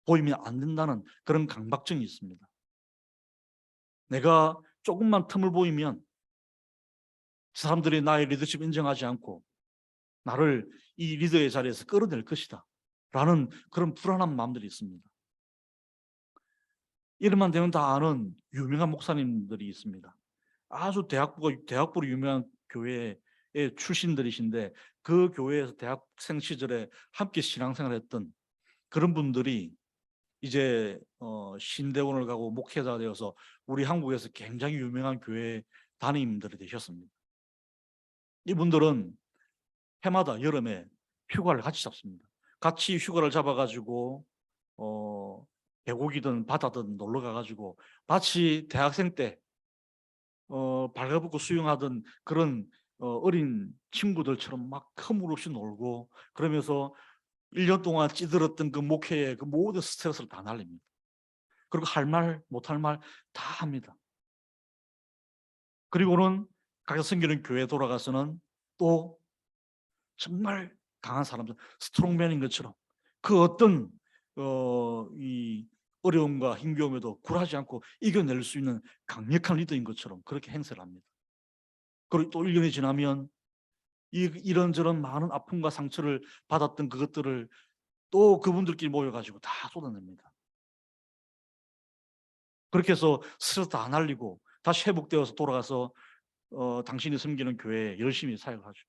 보이면 안 된다는 그런 강박증이 있습니다. 내가 조금만 틈을 보이면 사람들이 나의 리더십 인정하지 않고 나를 이 리더의 자리에서 끌어낼 것이다 라는 그런 불안한 마음들이 있습니다. 이름만 되면 다 아는 유명한 목사님들이 있습니다. 아주 대학부로 유명한 교회의 출신들이신데 그 교회에서 대학생 시절에 함께 신앙생활했던 그런 분들이 이제 신대원을 가고 목회자 되어서 우리 한국에서 굉장히 유명한 교회 담임들이 되셨습니다. 이분들은 해마다 여름에 휴가를 같이 잡습니다. 같이 휴가를 잡아가지고 계곡이든 바다든 놀러 가가지고 마치 대학생 때 발가벗고 수영하던 그런 어린 친구들처럼 막 허물없이 놀고 그러면서 1년 동안 찌들었던 그 목회의 그 모든 스트레스를 다 날립니다. 그리고 할 말, 못할 말 다 합니다. 그리고는 각자 섬기는 교회에 돌아가서는 또 정말 강한 사람들, 스트롱맨인 것처럼 그 어떤 이 어려움과 힘겨움에도 굴하지 않고 이겨낼 수 있는 강력한 리더인 것처럼 그렇게 행세를 합니다. 그리고 또 1년이 지나면 이런저런 많은 아픔과 상처를 받았던 그것들을 또 그분들끼리 모여가지고 다 쏟아냅니다. 그렇게 해서 스트레스 다 날리고 다시 회복되어서 돌아가서 당신이 섬기는 교회에 열심히 사역을 하죠.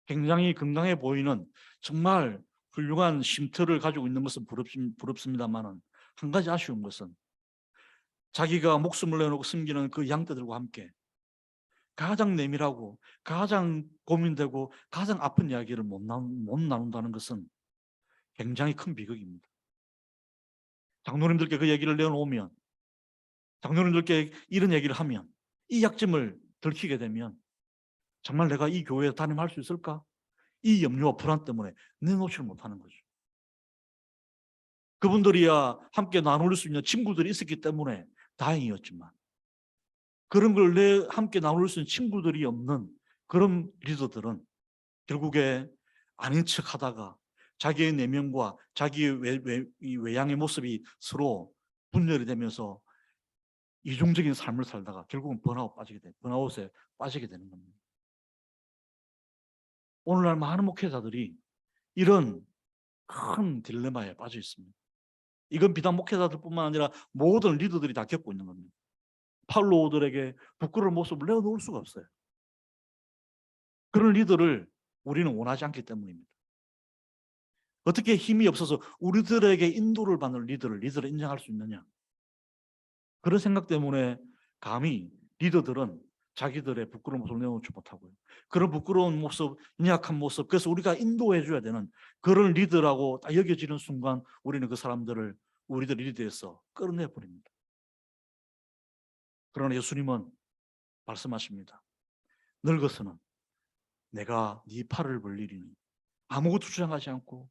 굉장히 건강해 보이는 정말 훌륭한 쉼터를 가지고 있는 것은 부럽습니다만은 한 가지 아쉬운 것은 자기가 목숨을 내놓고 섬기는 그 양떼들과 함께 가장 내밀하고 가장 고민되고 가장 아픈 이야기를 못 나눈다는 것은 굉장히 큰 비극입니다. 장로님들께 그 얘기를 내놓으면 장로님들께 이런 얘기를 하면 이 약점을 들키게 되면 정말 내가 이 교회에 담임할 수 있을까? 이 염려와 불안 때문에 내놓지를 못하는 거죠. 그분들이야 함께 나눌 수 있는 친구들이 있었기 때문에 다행이었지만 그런 걸 함께 나눌 수 있는 친구들이 없는 그런 리더들은 결국에 아닌 척 하다가 자기의 내면과 자기의 외양의 모습이 서로 분열이 되면서 이중적인 삶을 살다가 결국은 번아웃에 빠지게 되는 겁니다. 오늘날 많은 목회자들이 이런 큰 딜레마에 빠져 있습니다. 이건 비단 목회자들뿐만 아니라 모든 리더들이 다 겪고 있는 겁니다. 팔로워들에게 부끄러운 모습을 내어놓을 수가 없어요. 그런 리더를 우리는 원하지 않기 때문입니다. 어떻게 힘이 없어서 우리들에게 인도를 받는 리더를 인정할 수 있느냐? 그런 생각 때문에 감히 리더들은 자기들의 부끄러운 모습을 내놓지 못하고요. 그런 부끄러운 모습, 연약한 모습, 그래서 우리가 인도해 줘야 되는 그런 리더라고 딱 여겨지는 순간 우리는 그 사람들을 우리들 리더에서 끌어내 버립니다. 그러나 예수님은 말씀하십니다. 늙어서는 내가 네 팔을 벌리리니 아무것도 주장하지 않고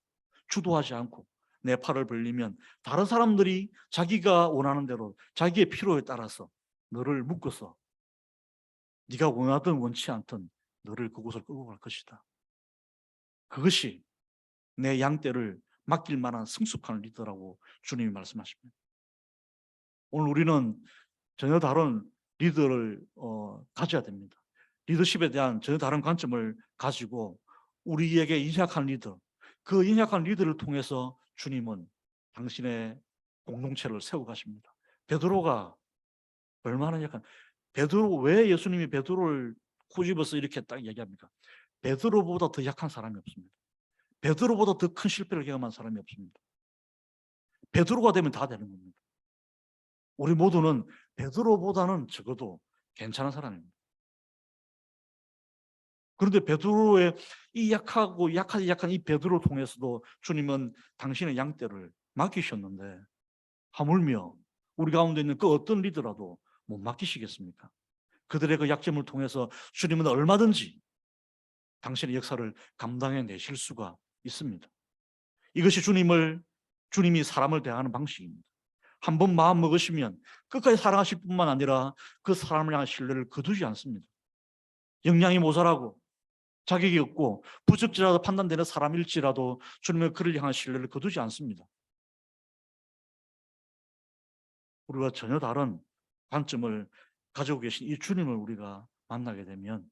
주도하지 않고 내 팔을 벌리면 다른 사람들이 자기가 원하는 대로 자기의 필요에 따라서 너를 묶어서 네가 원하든 원치 않든 너를 그곳을 끌고 갈 것이다. 그것이 내 양떼를 맡길 만한 성숙한 리더라고 주님이 말씀하십니다. 오늘 우리는 전혀 다른 리더를 가져야 됩니다. 리더십에 대한 전혀 다른 관점을 가지고 우리에게 인약한 리더, 그 인약한 리더를 통해서 주님은 당신의 공동체를 세워 가십니다. 베드로가 얼마나 약한, 베드로, 왜 예수님이 베드로를 꼬집어서 이렇게 딱 얘기합니까? 베드로보다 더 약한 사람이 없습니다. 베드로보다 더 큰 실패를 경험한 사람이 없습니다. 베드로가 되면 다 되는 겁니다. 우리 모두는 베드로보다는 적어도 괜찮은 사람입니다. 그런데 베드로의 이 약한 이 베드로 통해서도 주님은 당신의 양떼를 맡기셨는데 하물며 우리 가운데 있는 그 어떤 리더라도 못 맡기시겠습니까? 그들의 그 약점을 통해서 주님은 얼마든지 당신의 역사를 감당해 내실 수가 있습니다. 이것이 주님이 사람을 대하는 방식입니다. 한번 마음 먹으시면 끝까지 사랑하실 뿐만 아니라 그 사람을 향한 신뢰를 거두지 않습니다. 역량이 모자라고 자격이 없고 부적절하다 판단되는 사람일지라도 주님의 그를 향한 신뢰를 거두지 않습니다. 우리가 전혀 다른 관점을 가지고 계신 이 주님을 우리가 만나게 되면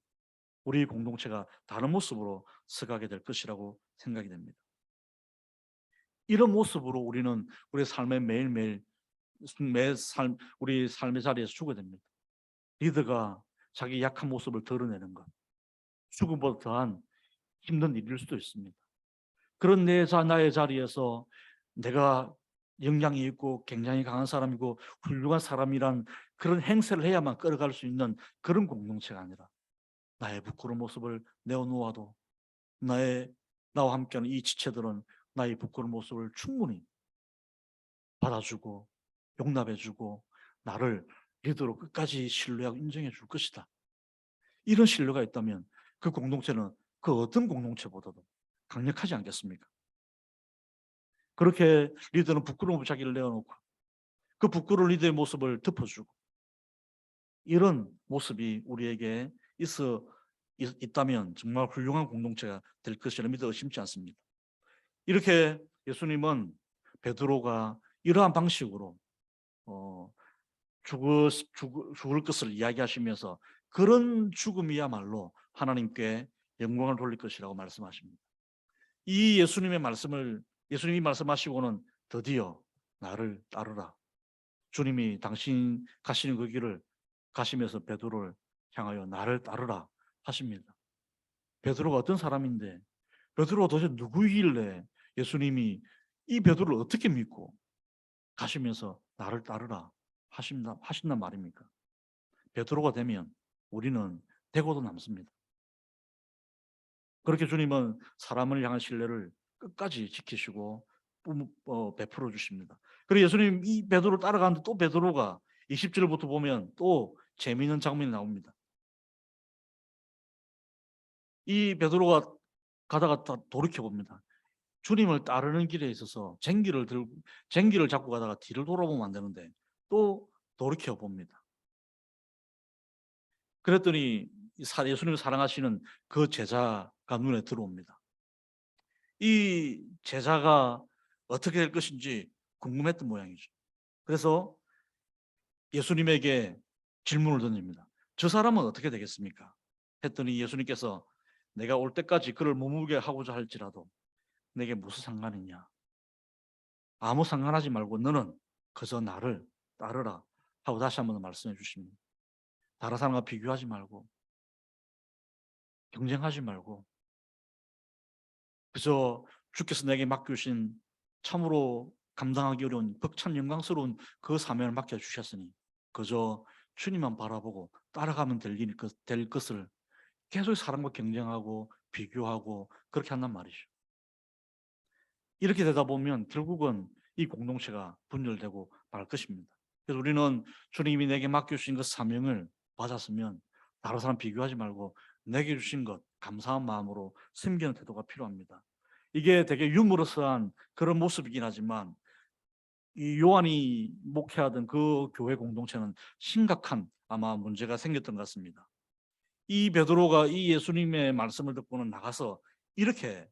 우리 공동체가 다른 모습으로 서가게 될 것이라고 생각이 됩니다. 이런 모습으로 우리는 우리 삶의 매일매일 우리 삶의 자리에서 죽어야 됩니다. 리더가 자기 약한 모습을 드러내는 것, 죽음보다 더한 힘든 일일 수도 있습니다. 그런 나의 자리에서 내가 역량이 있고 굉장히 강한 사람이고 훌륭한 사람이란 그런 행세를 해야만 끌어갈 수 있는 그런 공동체가 아니라 나의 부끄러운 모습을 내어놓아도 나와 함께하는 이 지체들은 나의 부끄러운 모습을 충분히 받아주고 용납해주고 나를 리더로 끝까지 신뢰하고 인정해 줄 것이다. 이런 신뢰가 있다면 그 공동체는 그 어떤 공동체보다도 강력하지 않겠습니까? 그렇게 리더는 부끄러운 자기를 내어놓고 그 부끄러운 리더의 모습을 덮어주고 이런 모습이 우리에게 있다면 정말 훌륭한 공동체가 될 것이라 믿어 의심치 않습니다. 이렇게 예수님은 베드로가 이러한 방식으로 죽을 것을 이야기하시면서 그런 죽음이야말로 하나님께 영광을 돌릴 것이라고 말씀하십니다. 이 예수님이 말씀하시고는 드디어 나를 따르라. 주님이 당신 가시는 그 길을 가시면서 베드로를 향하여 나를 따르라 하십니다. 베드로가 어떤 사람인데 베드로가 도대체 누구이길래 예수님이 이 베드로를 어떻게 믿고 가시면서 나를 따르라 하신단 말입니까? 베드로가 되면 우리는 되고도 남습니다. 그렇게 주님은 사람을 향한 신뢰를 끝까지 지키시고 베풀어 주십니다. 그리고 예수님 이 베드로를 따라가는데 또 베드로가 20절부터 보면 또 재미있는 장면이 나옵니다. 이 베드로가 가다가 돌이켜 봅니다. 주님을 따르는 길에 있어서 쟁기를 잡고 가다가 뒤를 돌아보면 안 되는데 또 돌이켜 봅니다. 그랬더니 예수님을 사랑하시는 그 제자가 눈에 들어옵니다. 이 제자가 어떻게 될 것인지 궁금했던 모양이죠. 그래서 예수님에게 질문을 던집니다. 저 사람은 어떻게 되겠습니까? 했더니 예수님께서 내가 올 때까지 그를 머물게 하고자 할지라도 내게 무슨 상관이냐? 아무 상관하지 말고 너는 그저 나를 따르라 하고 다시 한번 말씀해 주십니다. 다른 사람과 비교하지 말고 경쟁하지 말고 그저 주께서 내게 맡겨주신 참으로 감당하기 어려운 벅찬 영광스러운 그 사명을 맡겨주셨으니 그저 주님만 바라보고 따라가면 될 것을 계속 사람과 경쟁하고 비교하고 그렇게 한단 말이죠. 이렇게 되다 보면 결국은 이 공동체가 분열되고 말 것입니다. 그래서 우리는 주님이 내게 맡겨주신 그 사명을 받았으면 다른 사람 비교하지 말고 내게 주신 것 감사한 마음으로 섬기는 태도가 필요합니다. 이게 되게 유머러스한 그런 모습이긴 하지만 이 요한이 목회하던 그 교회 공동체는 심각한 아마 문제가 생겼던 것 같습니다. 이 베드로가 이 예수님의 말씀을 듣고는 나가서 이렇게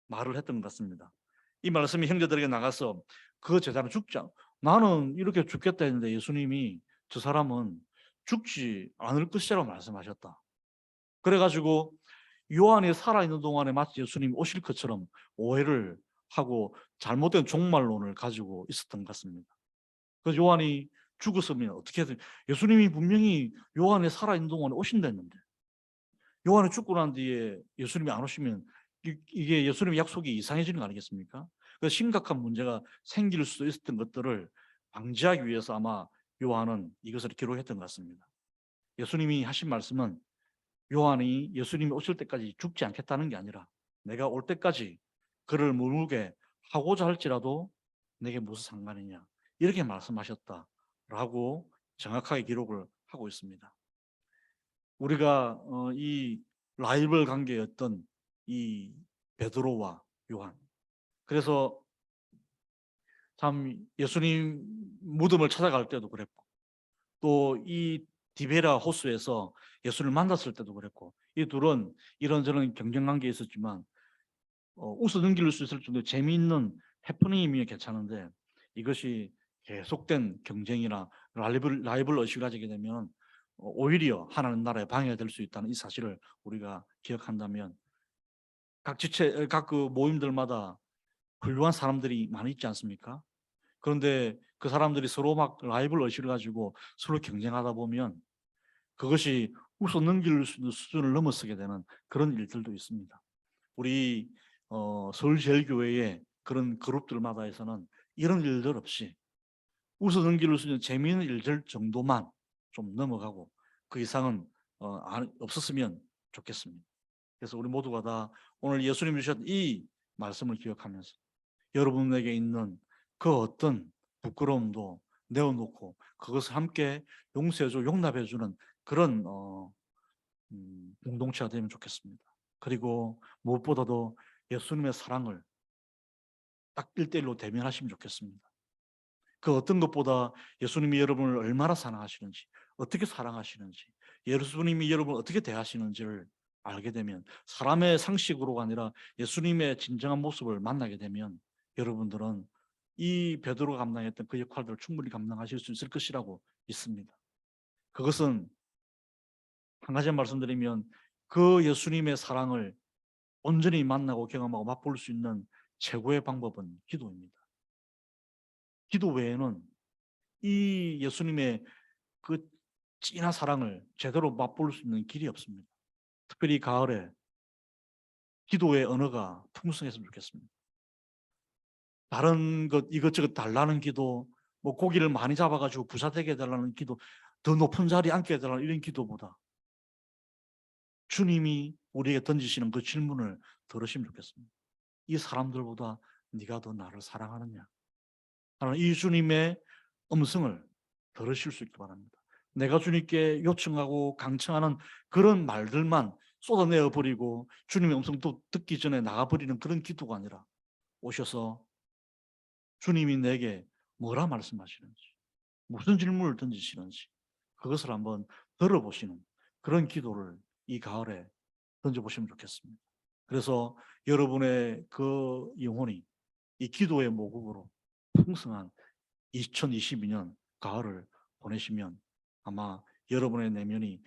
말을 했던 것 같습니다. 이 말씀이 형제들에게 나가서 그 제자는 죽지 않, 나는 이렇게 죽겠다 했는데 예수님이 저 사람은 죽지 않을 것이라고 말씀하셨다. 그래가지고 요한이 살아있는 동안에 마치 예수님이 오실 것처럼 오해를 하고 잘못된 종말론을 가지고 있었던 것 같습니다. 그래서 요한이 죽었으면 어떻게 해야 돼? 예수님이 분명히 요한이 살아있는 동안에 오신다 했는데 요한이 죽고 난 뒤에 예수님이 안 오시면 이게 예수님의 약속이 이상해지는 거 아니겠습니까? 그래서 심각한 문제가 생길 수도 있었던 것들을 방지하기 위해서 아마 요한은 이것을 기록했던 것 같습니다. 예수님이 하신 말씀은 요한이 예수님이 오실 때까지 죽지 않겠다는 게 아니라 내가 올 때까지 그를 머물게 하고자 할지라도 내게 무슨 상관이냐 이렇게 말씀하셨다라고 정확하게 기록을 하고 있습니다. 우리가 이 라이벌 관계였던 이 베드로와 요한, 그래서 참 예수님 무덤을 찾아갈 때도 그랬고 또 이 디베라 호수에서 예수를 만났을 때도 그랬고 이 둘은 이런저런 경쟁 관계에 있었지만 웃어 넘길 수 있을 정도의 재미있는 해프닝이면 괜찮은데 이것이 계속된 경쟁이나 라이벌 의식을 가지게 되면 오히려 하나님 나라에 방해가 될 수 있다는 이 사실을 우리가 기억한다면 각 그 모임들마다 훌륭한 사람들이 많이 있지 않습니까? 그런데 그 사람들이 서로 막 라이벌 의식을 가지고 서로 경쟁하다 보면 그것이 웃어 넘길 수 있는 수준을 넘어서게 되는 그런 일들도 있습니다. 우리 서울제일교회의 그런 그룹들마다에서는 이런 일들 없이 웃어 넘길 수 있는 재미있는 일들 정도만 좀 넘어가고 그 이상은 없었으면 좋겠습니다. 그래서 우리 모두가 다 오늘 예수님이 주셨던 이 말씀을 기억하면서 여러분에게 있는 그 어떤 부끄러움도 내어놓고 그것을 함께 용서해주고 용납해주는 그런 공동체가 되면 좋겠습니다. 그리고 무엇보다도 예수님의 사랑을 딱 1대1로 대면하시면 좋겠습니다. 그 어떤 것보다 예수님이 여러분을 얼마나 사랑하시는지, 어떻게 사랑하시는지, 예수님이 여러분을 어떻게 대하시는지를 알게 되면 사람의 상식으로가 아니라 예수님의 진정한 모습을 만나게 되면 여러분들은 이 베드로가 감당했던 그 역할들을 충분히 감당하실 수 있을 것이라고 믿습니다. 그것은 한 가지 말씀드리면 그 예수님의 사랑을 온전히 만나고 경험하고 맛볼 수 있는 최고의 방법은 기도입니다. 기도 외에는 이 예수님의 그 진한 사랑을 제대로 맛볼 수 있는 길이 없습니다. 특별히 가을에 기도의 언어가 풍성했으면 좋겠습니다. 다른 것 이것저것 달라는 기도, 뭐 고기를 많이 잡아가지고 부자되게 해달라는 기도, 더 높은 자리에 앉게 해달라는 이런 기도보다 주님이 우리에게 던지시는 그 질문을 들으시면 좋겠습니다. 이 사람들보다 네가 더 나를 사랑하느냐? 하는 이 주님의 음성을 들으실 수 있기 바랍니다. 내가 주님께 요청하고 강청하는 그런 말들만 쏟아내어 버리고 주님의 음성도 듣기 전에 나가버리는 그런 기도가 아니라 오셔서 주님이 내게 뭐라 말씀하시는지 무슨 질문을 던지시는지 그것을 한번 들어보시는 그런 기도를 이 가을에 던져보시면 좋겠습니다. 그래서 여러분의 그 영혼이 이 기도의 모국으로 풍성한 2022년 가을을 보내시면 아마 여러분의 내면이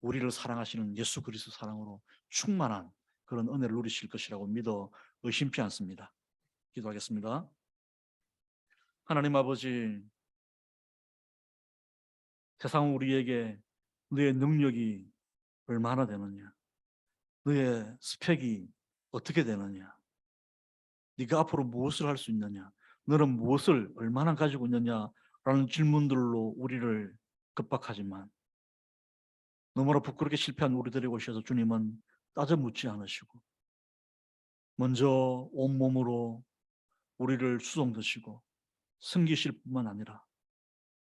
우리를 사랑하시는 예수 그리스도 사랑으로 충만한 그런 은혜를 누리실 것이라고 믿어 의심치 않습니다. 기도하겠습니다. 하나님 아버지, 세상 우리에게 너의 능력이 얼마나 되느냐, 너의 스펙이 어떻게 되느냐, 네가 앞으로 무엇을 할 수 있느냐, 너는 무엇을 얼마나 가지고 있느냐라는 질문들로 우리를 급박하지만 너무나 부끄럽게 실패한 우리들에게 오셔서 주님은 따져 묻지 않으시고 먼저 온몸으로 우리를 수송 드시고 섬기실 뿐만 아니라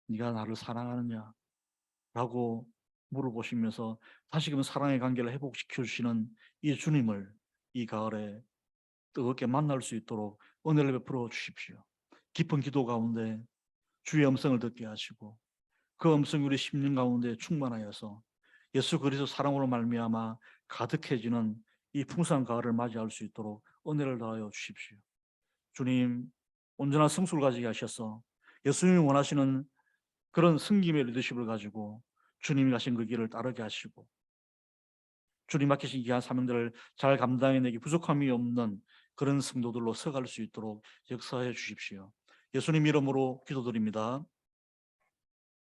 네가 나를 사랑하느냐라고 물어보시면서 다시금 사랑의 관계를 회복시켜 주시는 이 주님을 이 가을에 뜨겁게 만날 수 있도록 은혜를 베풀어 주십시오. 깊은 기도 가운데 주의 음성을 듣게 하시고 그 음성이 우리 심령 가운데 충만하여서 예수 그리스도 사랑으로 말미암아 가득해지는 이 풍성한 가을을 맞이할 수 있도록 은혜를 더하여 주십시오. 주님, 온전한 성수를 가지게 하셔서 예수님이 원하시는 그런 승김의 리더십을 가지고 주님이 가신 그 길을 따르게 하시고 주님 맡기신 귀한 사명들을 잘 감당해내기 부족함이 없는 그런 성도들로 서갈 수 있도록 역사해 주십시오. 예수님 이름으로 기도드립니다.